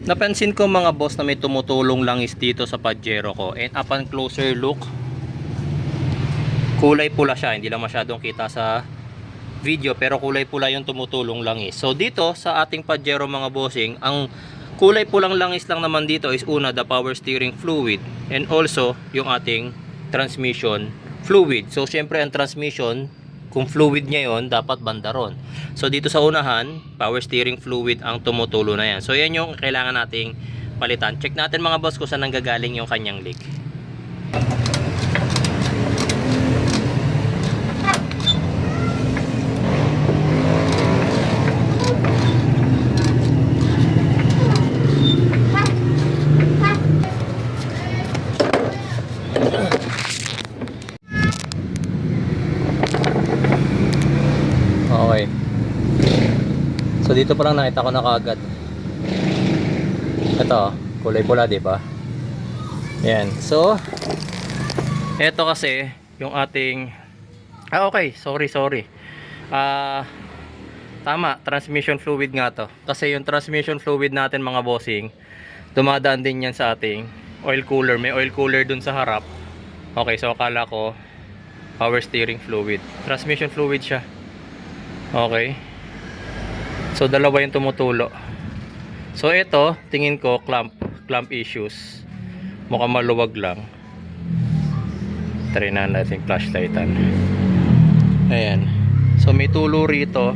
Napansin ko mga boss na may tumutulong langis dito sa Pajero ko, and upon closer look, kulay pula siya. Hindi lang masyadong kita sa video, pero kulay pula yung tumutulong langis. So dito sa ating Pajero mga bossing, ang kulay pulang langis lang naman dito is una, the power steering fluid, and also yung ating transmission fluid. So syempre ang transmission, kung fluid niya yon, dapat banda ron. So dito sa unahan, power steering fluid ang tumutulo na yan. So yan yung kailangan nating palitan. Check natin mga boss kung saan nanggagaling yung kanyang leak. Okay. So dito pa lang nakita ko na kaagad. Ito, kulay pula, 'di ba? Yan. So ito kasi yung ating okay, sorry. Tama, transmission fluid nga to. Kasi yung transmission fluid natin mga bossing, dumadaan din yan sa ating oil cooler. May oil cooler dun sa harap. Okay, so akala ko power steering fluid. Transmission fluid siya. Okay. So dalawa yung tumutulo. So ito, tingin ko clamp issues. Mukhang maluwag lang. Try na natin flashlightan. Ayan. So may tulo rito.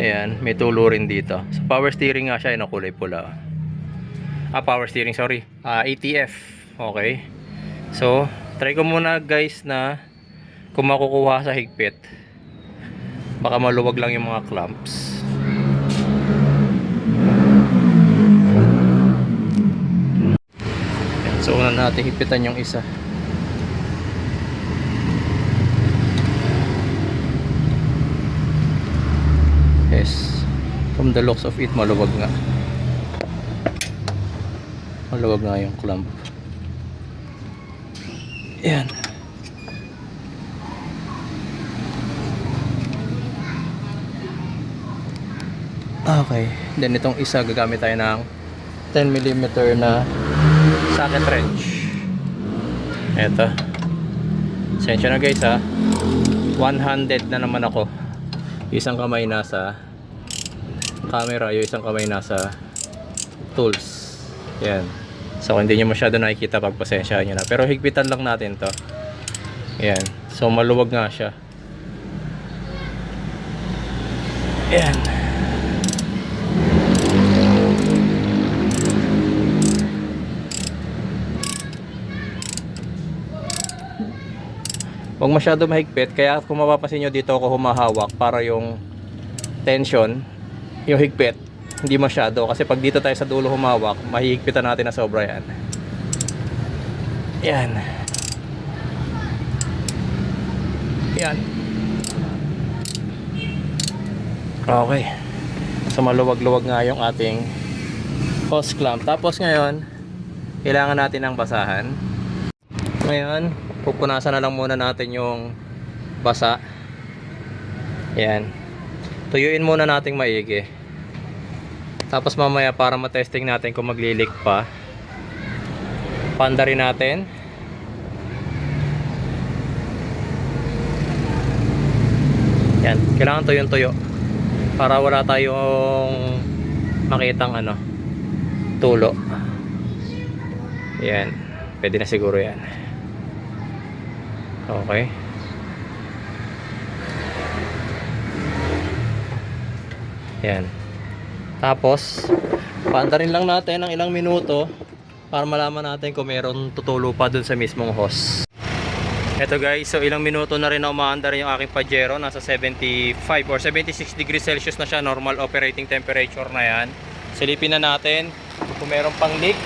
Ayan, may tulo rin dito. So power steering nga siya, kulay pula. Power steering, sorry. ATF. Okay. So, try ko muna guys na kung makukuha sa higpit. Baka maluwag lang yung mga clamps. So una natin higpitan yung isa. Yes, from the looks of it, maluwag nga. Maluwag nga yung clamp. Yan. Okay, then itong isa gagamit tayo ng 10mm na socket wrench. Eto. Sensya na guys ha. One-handed na naman ako. Isang kamay nasa camera, yung isang kamay nasa tools. Yan. So hindi nyo masyado nakikita, pagpasensyahan nyo na. Pero higpitan lang natin to. Yan. So maluwag nga siya. Yan. Huwag masyado mahigpit, kaya kung mapapansin nyo dito ako humahawak para yung tension, yung higpit, hindi masyado. Kasi pag dito tayo sa dulo humawak, mahihigpitan natin na sobra yan. Yan. Yan. Okay. So maluwag-luwag nga yung ating hose clamp. Tapos ngayon, kailangan natin ng basahan. Ngayon, pupunasan na lang muna natin yung basa. Yan. Tuyuin muna nating maigi. Tapos mamaya para matesting natin kung maglilik pa, pandarin natin. Yan. Kailangan tuyong-tuyo para wala tayong makitang tulo. Yan. Pwede na siguro yan. Okay. Yan. Tapos paandarin lang natin ng ilang minuto para malaman natin kung meron tutulo pa dun sa mismong hose. Eto guys, so ilang minuto na rin na umaandar yung aking Pajero. Nasa 75 or 76 degrees Celsius na siya. Normal operating temperature na yan. Silipin na natin kung meron pang leak.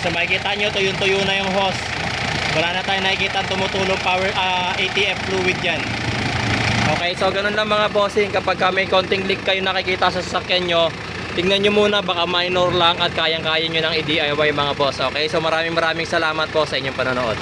So makikita nyo, tuyong-tuyo na yung hose. Wala na tayong nakikita tumutulong power ATF fluid yan. Okay, so ganun lang mga bossing. Kapag may konting leak kayo nakikita sa sasakyan nyo, tingnan nyo muna, baka minor lang at kayang-kaya nyo nang i-DIY mga boss. Okay, so maraming salamat po sa inyong panonood.